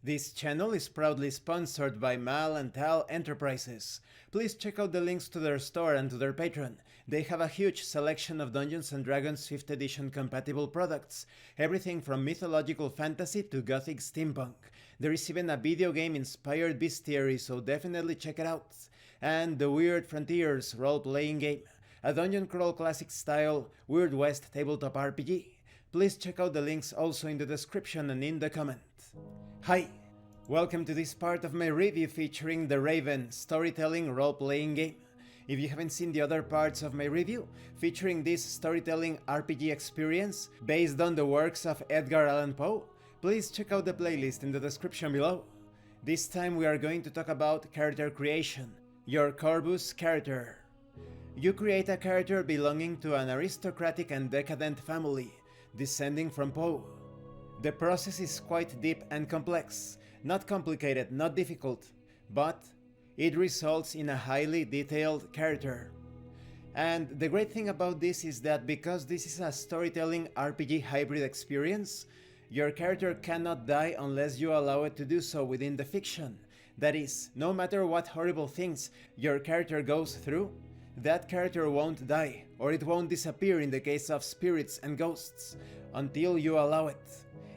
This channel is proudly sponsored by Mal and Tal Enterprises. Please check out the links to their store and to their Patreon. They have a huge selection of Dungeons & Dragons 5th edition compatible products, everything from mythological fantasy to Gothic steampunk. There is even a video game inspired bestiary, so definitely check it out. And the Weird Frontiers role-playing game, a dungeon crawl classic style Weird West tabletop RPG. Please check out the links also in the description and in the comment. Hi! Welcome to this part of my review featuring the Raven storytelling role-playing game. If you haven't seen the other parts of my review featuring this storytelling RPG experience based on the works of Edgar Allan Poe, please check out the playlist in the description below. This time we are going to talk about character creation, your Corvus character. You create a character belonging to an aristocratic and decadent family, descending from Poe. The process is quite deep and complex, not complicated, not difficult, but it results in a highly detailed character. And the great thing about this is that because this is a storytelling RPG hybrid experience, your character cannot die unless you allow it to do so within the fiction. That is, no matter what horrible things your character goes through, that character won't die, or it won't disappear in the case of spirits and ghosts, until you allow it.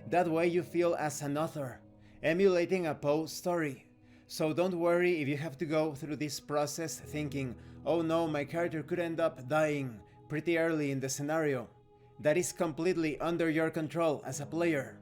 That way you feel as an author, emulating a Poe story. So don't worry if you have to go through this process thinking, oh no, my character could end up dying pretty early in the scenario. That is completely under your control as a player.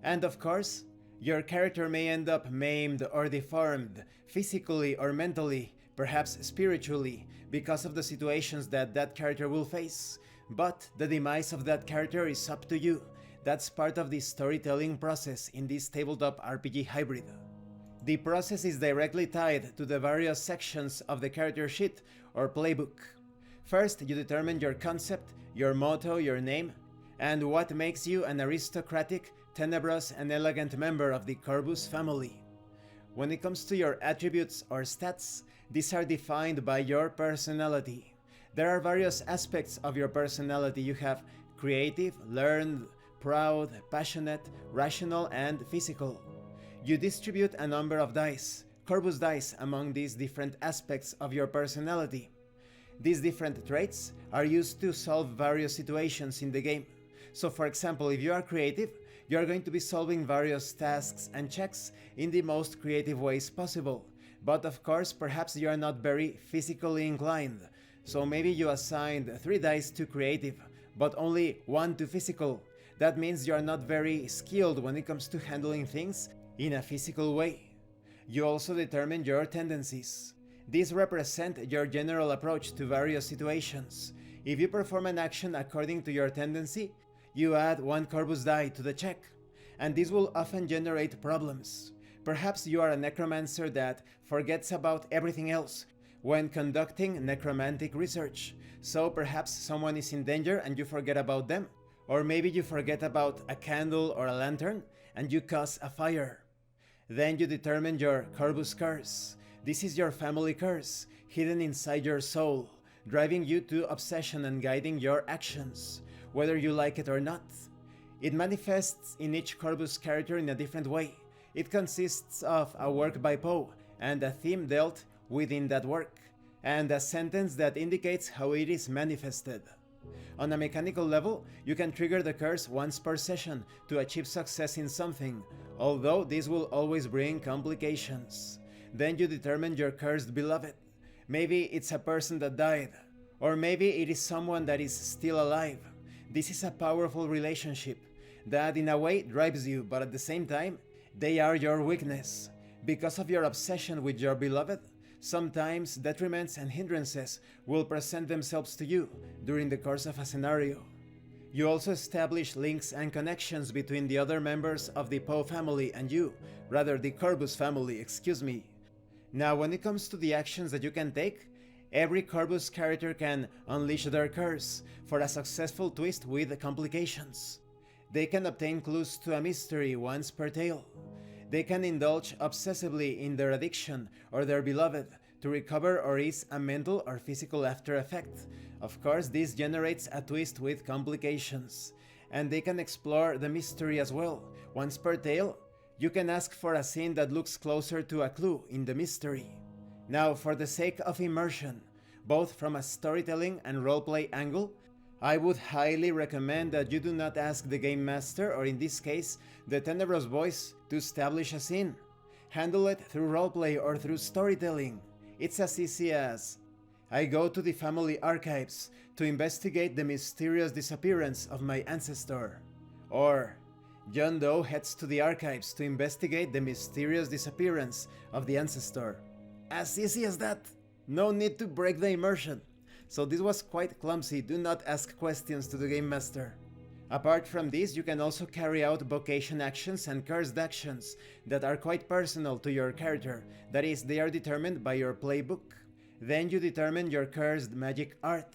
And of course, your character may end up maimed or deformed, physically or mentally, perhaps spiritually, because of the situations that that character will face. But the demise of that character is up to you. That's part of the storytelling process in this tabletop RPG hybrid. The process is directly tied to the various sections of the character sheet or playbook. First, you determine your concept, your motto, your name, and what makes you an aristocratic, tenebrous, and elegant member of the Corvus family. When it comes to your attributes or stats, these are defined by your personality. There are various aspects of your personality. You have creative, learned, proud, passionate, rational, and physical. You distribute a number of dice, Corvus dice, among these different aspects of your personality. These different traits are used to solve various situations in the game. So for example, if you are creative, you are going to be solving various tasks and checks in the most creative ways possible. But of course, perhaps you are not very physically inclined. So maybe you assigned 3 dice to creative, but only 1 to physical. That means you are not very skilled when it comes to handling things in a physical way. You also determine your tendencies. These represent your general approach to various situations. If you perform an action according to your tendency, you add 1 Corvus die to the check, and this will often generate problems. Perhaps you are a necromancer that forgets about everything else when conducting necromantic research, so perhaps someone is in danger and you forget about them. Or maybe you forget about a candle or a lantern and you cause a fire. Then you determine your Corvus curse. This is your family curse, hidden inside your soul, driving you to obsession and guiding your actions, whether you like it or not. It manifests in each Corvus character in a different way. It consists of a work by Poe and a theme dealt within that work, and a sentence that indicates how it is manifested. On a mechanical level, you can trigger the curse once per session to achieve success in something, although this will always bring complications. Then you determine your cursed beloved. Maybe it's a person that died, or maybe it is someone that is still alive. This is a powerful relationship that in a way drives you, but at the same time, they are your weakness. Because of your obsession with your beloved, sometimes detriments and hindrances will present themselves to you during the course of a scenario. You also establish links and connections between the other members of the Poe family and you, rather the Corvus family, excuse me. Now when it comes to the actions that you can take, every Corvus character can unleash their curse for a successful twist with complications. They can obtain clues to a mystery once per tale. They can indulge obsessively in their addiction or their beloved to recover or ease a mental or physical after effect. Of course, this generates a twist with complications. And they can explore the mystery as well. Once per tale, You can ask for a scene that looks closer to a clue in the mystery. Now, for the sake of immersion, both from a storytelling and roleplay angle, I would highly recommend that you do not ask the game master, or in this case, the Tenebrous voice, to establish a scene. Handle it through roleplay or through storytelling. It's as easy as: I go to the family archives to investigate the mysterious disappearance of my ancestor. Or, John Doe heads to the archives to investigate the mysterious disappearance of the ancestor. As easy as that. No need to break the immersion. So this was quite clumsy. Do not ask questions to the game master. Apart from this, you can also carry out vocation actions and cursed actions that are quite personal to your character. That is, they are determined by your playbook. Then you determine your cursed magic art.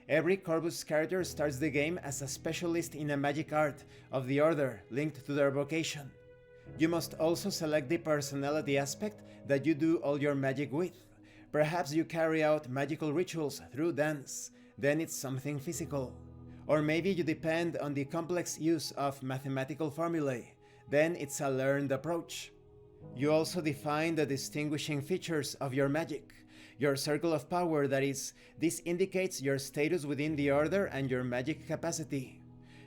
Every Corvus character starts the game as a specialist in a magic art of the order linked to their vocation. You must also select the personality aspect that you do all your magic with. Perhaps you carry out magical rituals through dance, then it's something physical. Or maybe you depend on the complex use of mathematical formulae, then it's a learned approach. You also define the distinguishing features of your magic. Your circle of power, that is, this indicates your status within the order and your magic capacity.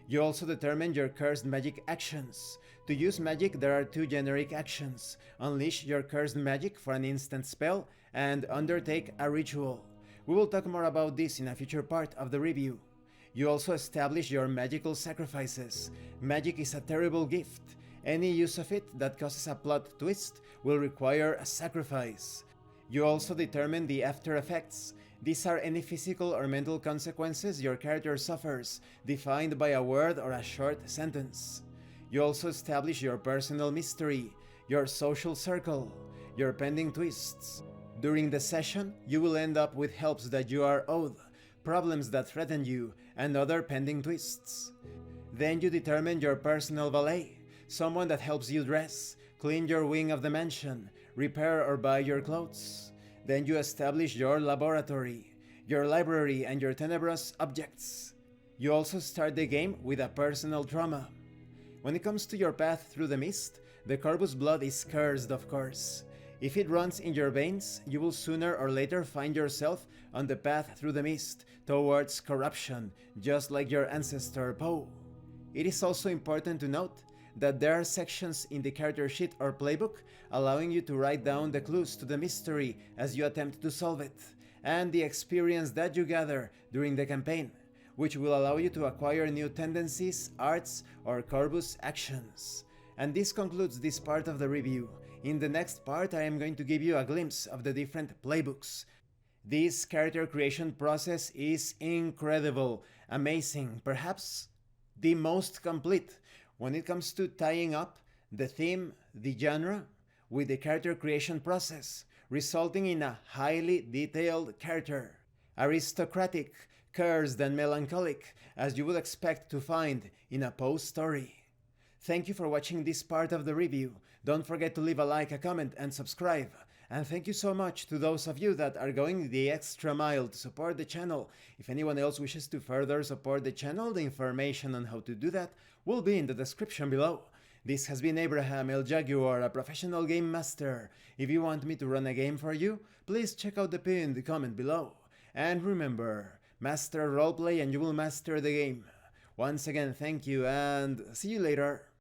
You also determine your cursed magic actions. To use magic, there are two generic actions: unleash your cursed magic for an instant spell, and undertake a ritual. We will talk more about this in a future part of the review. You also establish your magical sacrifices. Magic is a terrible gift. Any use of it that causes a plot twist will require a sacrifice. You also determine the after effects. These are any physical or mental consequences your character suffers, defined by a word or a short sentence. You also establish your personal mystery, your social circle, your pending twists. During the session, you will end up with helps that you are owed, problems that threaten you, and other pending twists. Then you determine your personal valet, someone that helps you dress, clean your wing of the mansion, repair or buy your clothes. Then you establish your laboratory, your library, and your tenebrous objects. You also start the game with a personal trauma. When it comes to your path through the mist, the Corvus blood is cursed, of course. If it runs in your veins, you will sooner or later find yourself on the path through the mist towards corruption, just like your ancestor Poe. It is also important to note that there are sections in the character sheet or playbook allowing you to write down the clues to the mystery as you attempt to solve it, and the experience that you gather during the campaign, which will allow you to acquire new tendencies, arts, or Corvus actions. And this concludes this part of the review. In the next part, I am going to give you a glimpse of the different playbooks. This character creation process is incredible, amazing, perhaps the most complete when it comes to tying up the theme, the genre, with the character creation process, resulting in a highly detailed character. Aristocratic, cursed, and melancholic, as you would expect to find in a Poe story. Thank you for watching this part of the review. Don't forget to leave a like, a comment, and subscribe. And thank you so much to those of you that are going the extra mile to support the channel. If anyone else wishes to further support the channel, the information on how to do that will be in the description below. This has been Abraham El Jaguar, a professional game master. If you want me to run a game for you, please check out the pinned comment below. And remember, master roleplay and you will master the game. Once again, thank you and see you later.